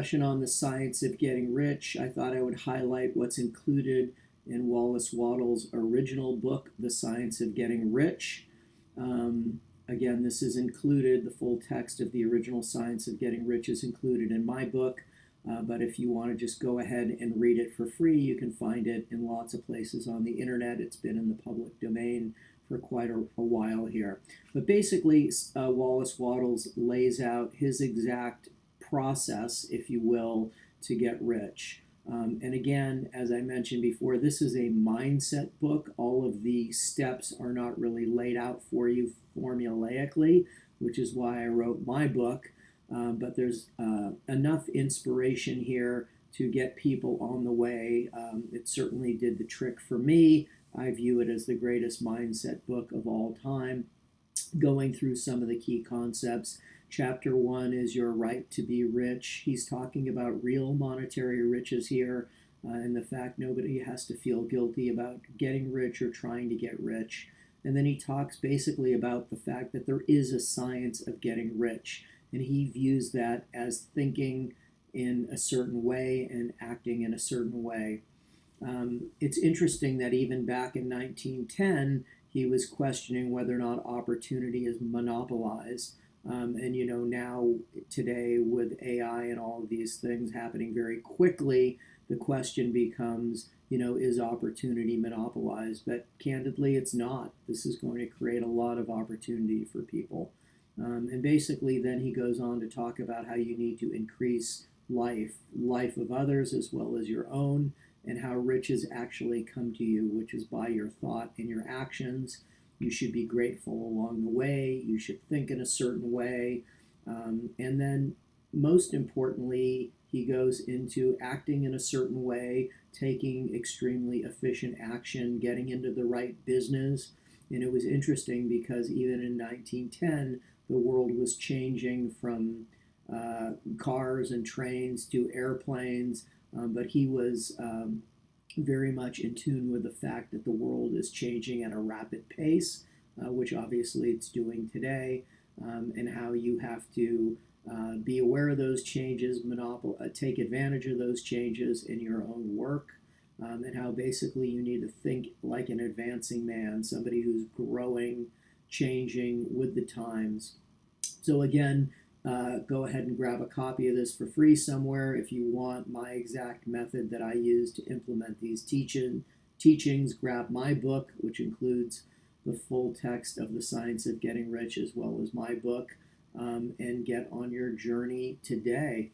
Discussion on the science of getting rich, I thought I would highlight what's included in Wallace Wattles' original book, The Science of Getting Rich. Again, this is included, the full text of the original Science of Getting Rich is included in my book. But if you want to just go ahead and read it for free, you can find it in lots of places on the internet. It's been in the public domain for quite a while here. But basically, Wallace Wattles lays out his exact process, if you will, to get rich. And again, as I mentioned before, this is a mindset book. All of the steps are not really laid out for you formulaically, which is why I wrote my book. But there's enough inspiration here to get people on the way. It certainly did the trick for me. I view it as the greatest mindset book of all time, going through some of the key concepts. Chapter 1 is Your Right to Be Rich. He's talking about real monetary riches here, and the fact nobody has to feel guilty about getting rich or trying to get rich. And then he talks basically about the fact that there is a science of getting rich, and he views that as thinking in a certain way and acting in a certain way. It's interesting that even back in 1910, he was questioning whether or not opportunity is monopolized. And now today with AI and all of these things happening very quickly, the question becomes, is opportunity monopolized? But candidly, it's not. This is going to create a lot of opportunity for people. And basically, then he goes on to talk about how you need to increase life of others as well as your own, and how riches actually come to you, which is by your thought and your actions. You should be grateful along the way. You should think in a certain way. And then, most importantly, he goes into acting in a certain way, taking extremely efficient action, getting into the right business. And it was interesting because even in 1910, the world was changing from cars and trains to airplanes, but he was very much in tune with the fact that the world is changing at a rapid pace, which obviously it's doing today, and how you have to be aware of those changes, take advantage of those changes in your own work, and how basically you need to think like an advancing man, somebody who's growing, changing with the times. So again, go ahead and grab a copy of this for free somewhere if you want my exact method that I use to implement these teachings. Grab my book, which includes the full text of The Science of Getting Rich as well as my book, and get on your journey today.